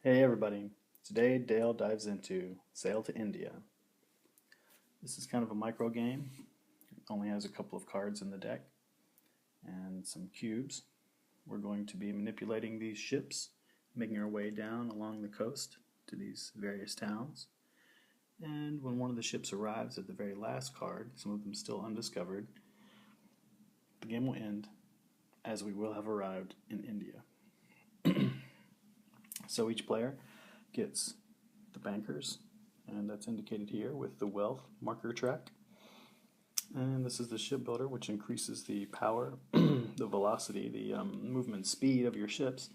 Hey everybody, today Dale dives into Sail to India. This is kind of a micro game. It only has a couple of cards in the deck and some cubes. We're going to be manipulating these ships, making our way down along the coast to these various towns. And when one of the ships arrives at the very last card, some of them still undiscovered, the game will end as we will have arrived in India. So each player gets the bankers, and that's indicated here with the wealth marker track. And this is the shipbuilder, which increases the power, the velocity, the movement speed of your ships.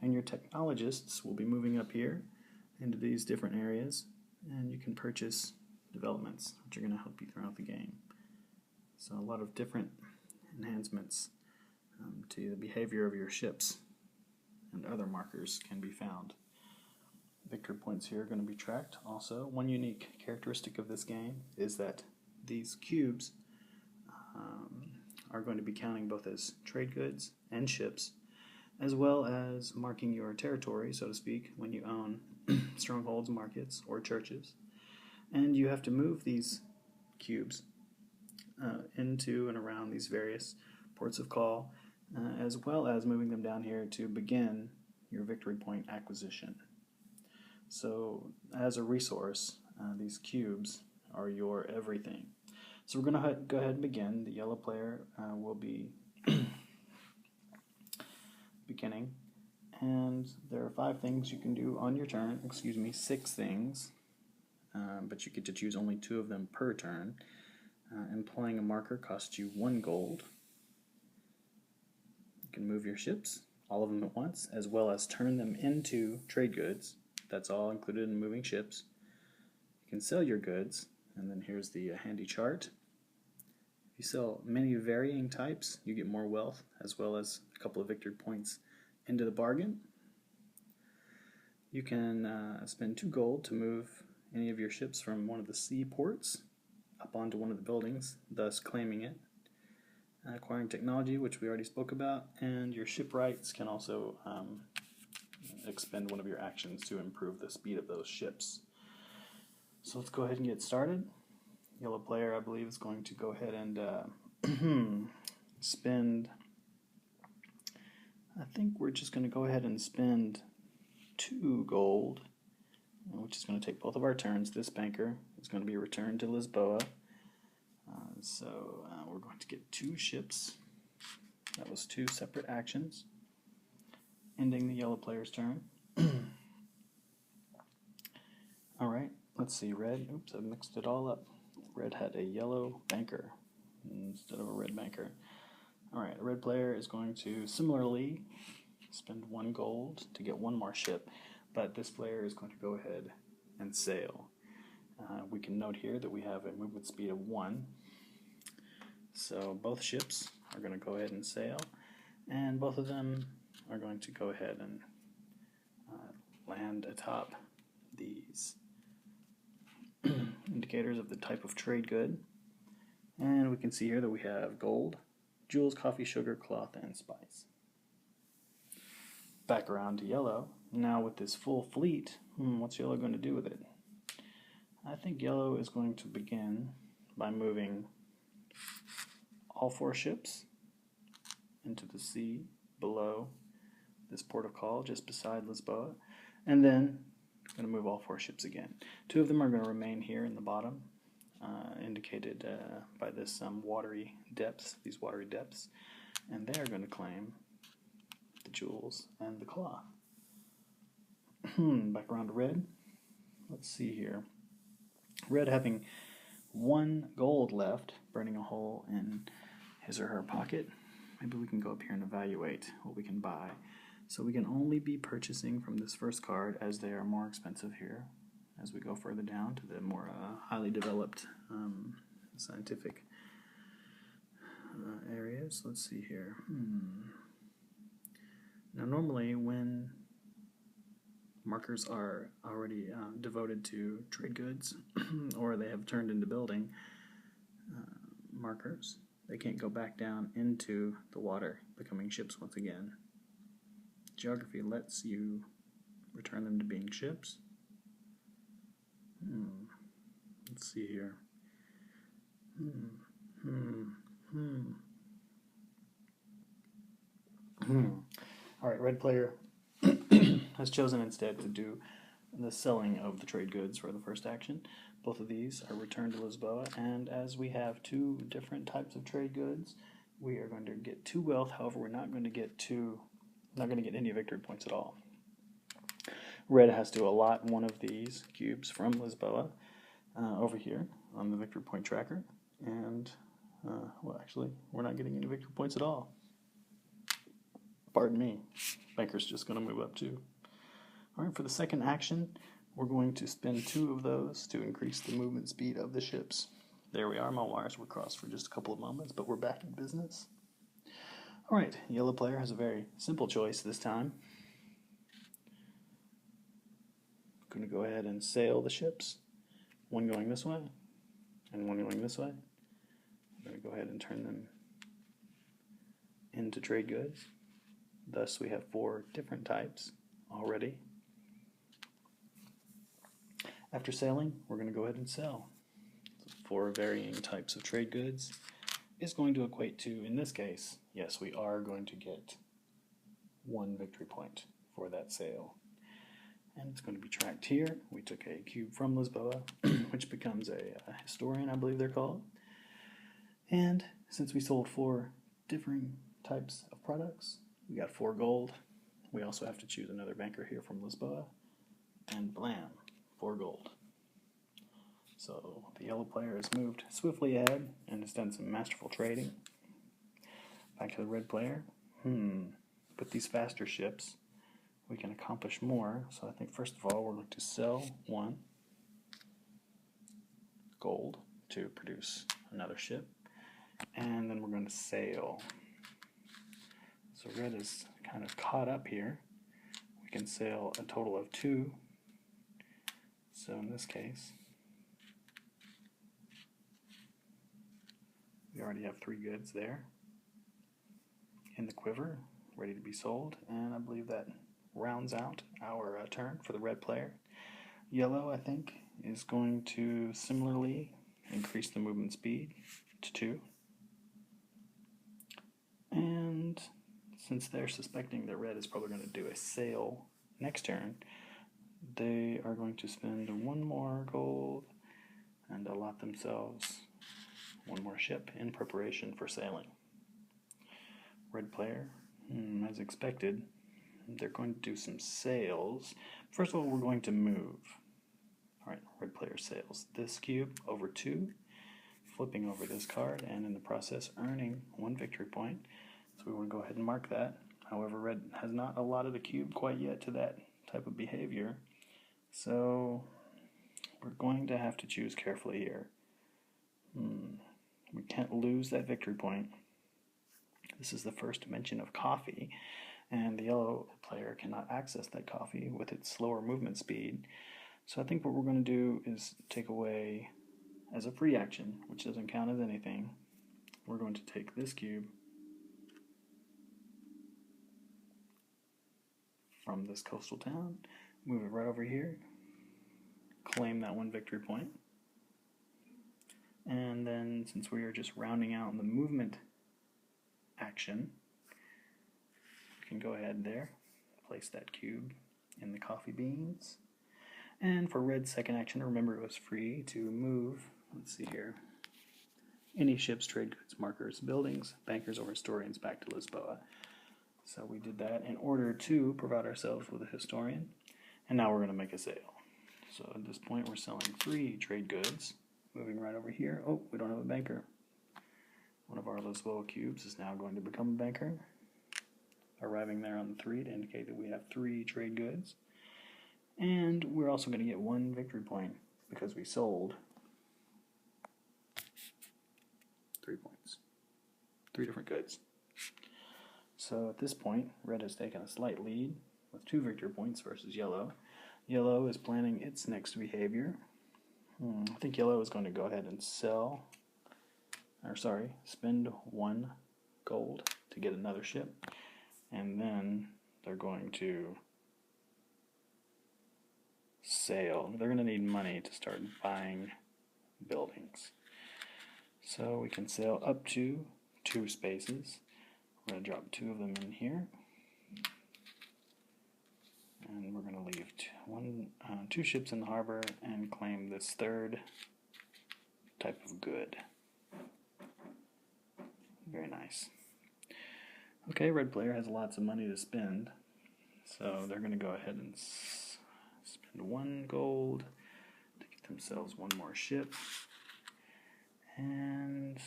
And your technologists will be moving up here into these different areas, and you can purchase developments, which are going to help you throughout the game. So a lot of different enhancements to the behavior of your ships and other markers can be found. Victory points here are going to be tracked. Also, one unique characteristic of this game is that these cubes are going to be counting both as trade goods and ships, as well as marking your territory, so to speak, when you own strongholds, markets, or churches. And you have to move these cubes into and around these various ports of call, as well as moving them down here to begin your victory point acquisition. So as a resource, these cubes are your everything. So we're going to go ahead and begin. The yellow player will be beginning, and there are 5 things you can do on your turn. 6 things, but you get to choose only 2 of them per turn. Employing a marker costs you 1 gold. You can move your ships, all of them at once, as well as turn them into trade goods. That's all included in moving ships. You can sell your goods, and then here's the handy chart. If you sell many varying types, you get more wealth, as well as a couple of victory points into the bargain. You can spend 2 gold to move any of your ships from one of the seaports up onto one of the buildings, thus claiming it. Acquiring technology, which we already spoke about, and your shipwrights can also expend one of your actions to improve the speed of those ships. So let's go ahead and get started. Yellow player, I believe, is going to go ahead and spend, I think we're just going to go ahead and spend 2 gold, which is going to take both of our turns. This banker is going to be returned to Lisboa. So we're going to get 2 ships. That was 2 separate actions, ending the yellow player's turn. Alright, let's see. Red, oops, I mixed it all up. Red had a yellow banker instead of a red banker. Alright, a red player is going to similarly spend 1 gold to get 1 more ship, but this player is going to go ahead and sail. We can note here that we have a movement speed of 1. So both ships are going to go ahead and sail, and both of them are going to go ahead and land atop these indicators of the type of trade good. And we can see here that we have gold, jewels, coffee, sugar, cloth, and spice. Back around to yellow. Now with this full fleet, what's yellow going to do with it? I think yellow is going to begin by moving all 4 ships into the sea below this port of call just beside Lisboa, and then I'm going to move all 4 ships again. 2 of them are going to remain here in the bottom, indicated by this watery depths, these watery depths, and they are going to claim the jewels and the cloth. Back around to red. Let's see here. Red having 1 gold left, burning a hole in his or her pocket. Maybe we can go up here and evaluate what we can buy. So we can only be purchasing from this first card, as they are more expensive here as we go further down to the more highly developed scientific areas. Let's see here. Now normally when markers are already devoted to trade goods or they have turned into building markers, they can't go back down into the water, becoming ships once again. Geography lets you return them to being ships. Let's see here. Alright, red player has chosen instead to do the selling of the trade goods for the first action. Both of these are returned to Lisboa, and as we have two different types of trade goods, we are going to get 2 wealth. However, we're not going to get any victory points at all. Red has to allot one of these cubes from Lisboa over here on the victory point tracker, and well, actually, we're not getting any victory points at all. Pardon me. Banker's just going to move up too. Alright, for the second action, we're going to spend 2 of those to increase the movement speed of the ships. There we are. My wires were crossed for just a couple of moments, but we're back in business. Alright, yellow player has a very simple choice this time. I'm going to go ahead and sail the ships. One going this way, and one going this way. I'm going to go ahead and turn them into trade goods. Thus, we have 4 different types already. After sailing, we're going to go ahead and sell. So 4 varying types of trade goods is going to equate to, in this case, yes, we are going to get 1 victory point for that sale. And it's going to be tracked here. We took a cube from Lisboa, which becomes a historian, I believe they're called. And since we sold 4 different types of products, we got 4 gold. We also have to choose another banker here from Lisboa. And blam, 4 gold. So the yellow player has moved swiftly ahead and has done some masterful trading. Back to the red player. With these faster ships, we can accomplish more. So I think first of all, we're going to sell 1 gold to produce another ship. And then we're going to sail. So red is kind of caught up here. We can sail a total of 2. So in this case, we already have 3 goods there in the quiver, ready to be sold. And I believe that rounds out our turn for the red player. Yellow, I think, is going to similarly increase the movement speed to 2. And since they're suspecting that red is probably going to do a sail next turn, they are going to spend 1 more gold and allot themselves 1 more ship in preparation for sailing. Red player, as expected, they're going to do some sails. First of all, we're going to move. Alright, red player sails this cube over 2, flipping over this card, and in the process earning 1 victory point. So we want to go ahead and mark that. However, red has not allotted a cube quite yet to that type of behavior. So we're going to have to choose carefully here. We can't lose that victory point. This is the first mention of coffee, and the yellow player cannot access that coffee with its slower movement speed. So I think what we're going to do is take away, as a free action, which doesn't count as anything, we're going to take this cube from this coastal town, move it right over here, claim that 1 victory point, and then since we are just rounding out the movement action, we can go ahead there, place that cube in the coffee beans. And for red's second action, remember it was free to move, let's see here, any ships, trade goods, markers, buildings, bankers, or historians back to Lisboa. So we did that in order to provide ourselves with a historian, and now we're going to make a sale. So at this point we're selling 3 trade goods. Moving right over here, oh, we don't have a banker. One of our Lisboa cubes is now going to become a banker, arriving there on the 3 to indicate that we have 3 trade goods. And we're also going to get 1 victory point because we sold 3 points. 3 different goods. So at this point, red has taken a slight lead with 2 victory points versus yellow. Yellow is planning its next behavior. I think yellow is going to go ahead and spend 1 gold to get another ship, and then they're going to sail. They're going to need money to start buying buildings. So we can sail up to 2 spaces. We're going to drop 2 of them in here. And we're going to leave 2 ships in the harbor and claim this 3rd type of good. Very nice. Okay, red player has lots of money to spend, so they're going to go ahead and spend 1 gold to get themselves 1 more ship. And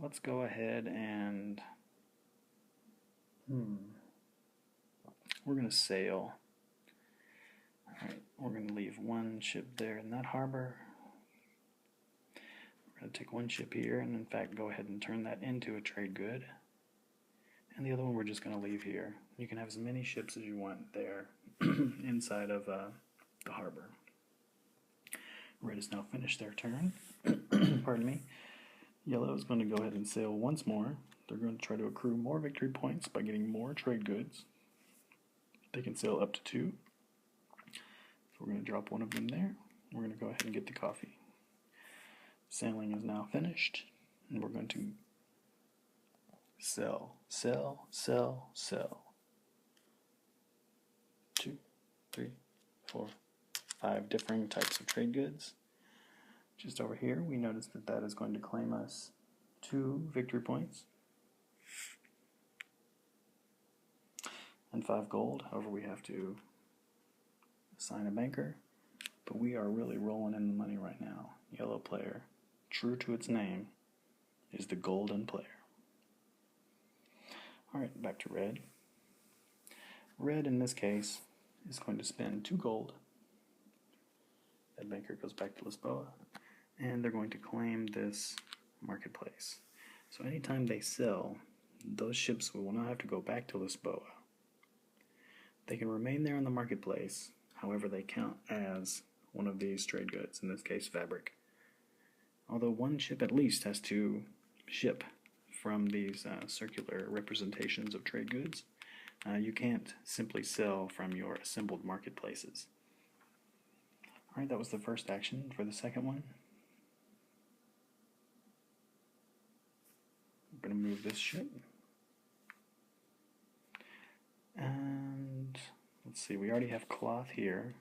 let's go ahead and we're going to sail. Alright, we're going to leave 1 ship there in that harbor. We're going to take 1 ship here and in fact go ahead and turn that into a trade good. And the other one we're just going to leave here. You can have as many ships as you want there inside of the harbor. Red has now finished their turn. Pardon me. Yellow is going to go ahead and sail once more. They're going to try to accrue more victory points by getting more trade goods. They can sail up to 2. So we're going to drop 1 of them there. We're going to go ahead and get the coffee. Sailing is now finished, and we're going to sell, sell, sell, sell. 2, 3, 4, 5 differing types of trade goods. Just over here, we notice that that is going to claim us 2 victory points and 5 gold. However, we have to assign a banker, but we are really rolling in the money right now. Yellow player, true to its name, is the golden player. Alright, back to red. Red, in this case, is going to spend 2 gold. That banker goes back to Lisboa, and they're going to claim this marketplace. So anytime they sell, those ships will not have to go back to Lisboa. They can remain there in the marketplace, however they count as one of these trade goods, in this case fabric. Although 1 ship at least has to ship from these circular representations of trade goods, you can't simply sell from your assembled marketplaces. Alright, that was the first action. For the second one, I'm going to move this ship. And let's see, we already have cloth here.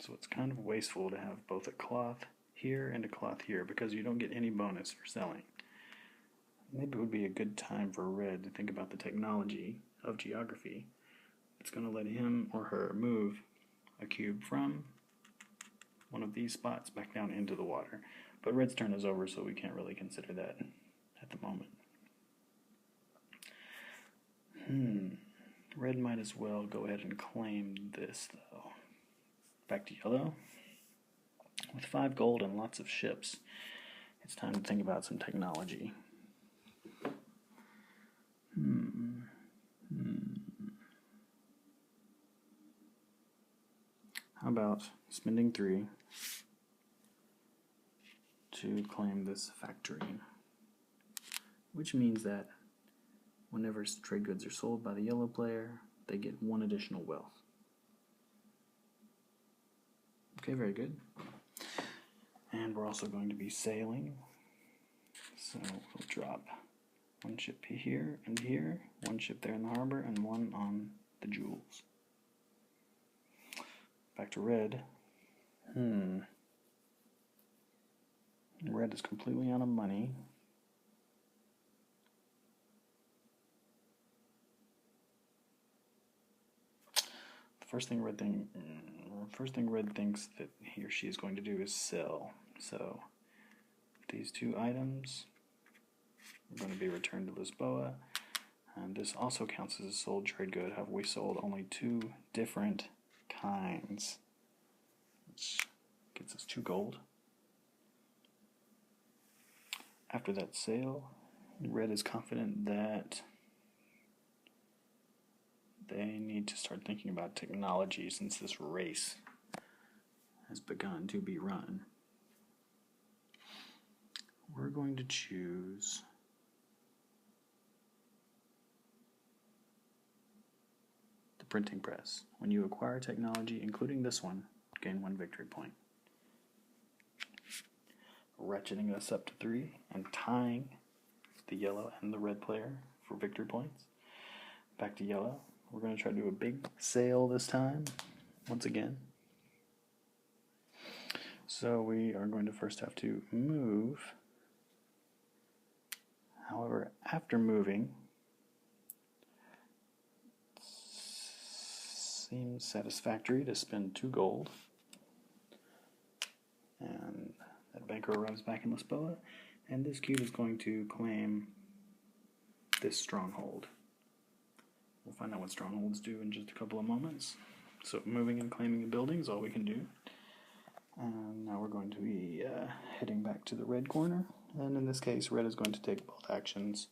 So it's kind of wasteful to have both a cloth here and a cloth here because you don't get any bonus for selling. Maybe it would be a good time for red to think about the technology of geography. It's going to let him or her move a cube from one of these spots back down into the water. But red's turn is over, so we can't really consider that at the moment. Red might as well go ahead and claim this, though. Back to yellow. With 5 gold and lots of ships, it's time to think about some technology. How about spending 3 to claim this factory? Which means that whenever trade goods are sold by the yellow player, they get 1 additional wealth. Okay, very good. And we're also going to be sailing. So we'll drop 1 ship here and here, 1 ship there in the harbor, and 1 on the jewels. Back to red. Red is completely out of money. The first thing red thinks that he or she is going to do is sell. So these 2 items are going to be returned to Lisboa, and this also counts as a sold trade good. However, we sold only 2 different kinds, which gets us 2 gold. After that sale, red is confident that they need to start thinking about technology since this race has begun to be run. We're going to choose the printing press. When you acquire technology, including this one, gain 1 victory point. Ratcheting this up to 3 and tying the yellow and the red player for victory points. Back to yellow. We're going to try to do a big sail this time, once again. So we are going to first have to move. However, after moving, it seems satisfactory to spend 2 gold. And that banker arrives back in Lisboa, and this cube is going to claim this stronghold. We'll find out what strongholds do in just a couple of moments. So moving and claiming a building is all we can do. And now we're going to be heading back to the red corner, and in this case red is going to take both actions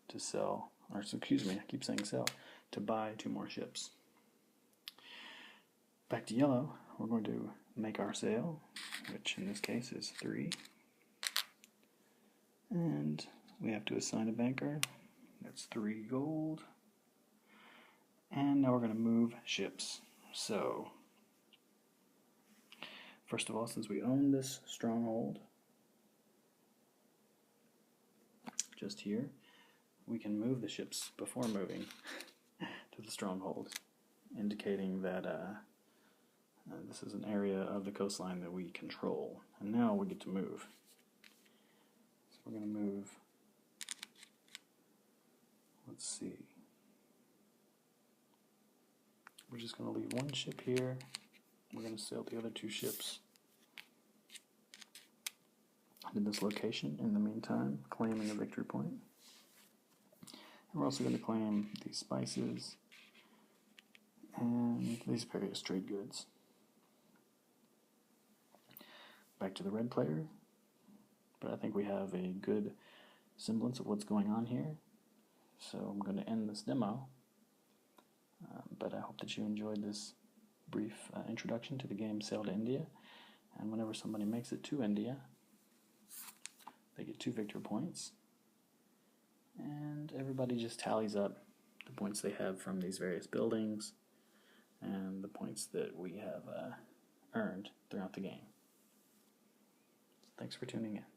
to sell, or excuse me, I keep saying sell, to buy 2 more ships. Back to yellow, we're going to make our sale, which in this case is 3, and we have to assign a banker. That's 3 gold, and now we're going to move ships. So first of all, since we own this stronghold just here, we can move the ships before moving to the stronghold, indicating that this is an area of the coastline that we control. And now we get to move. So we're going to move, let's see, we're just going to leave 1 ship here. We're going to sail the other 2 ships to this location in the meantime, claiming a victory point. And we're also going to claim these spices and these various trade goods. Back to the red player, but I think we have a good semblance of what's going on here. So I'm going to end this demo, but I hope that you enjoyed this brief introduction to the game Sail to India, and whenever somebody makes it to India, they get 2 victory points, and everybody just tallies up the points they have from these various buildings and the points that we have earned throughout the game. Thanks for tuning in.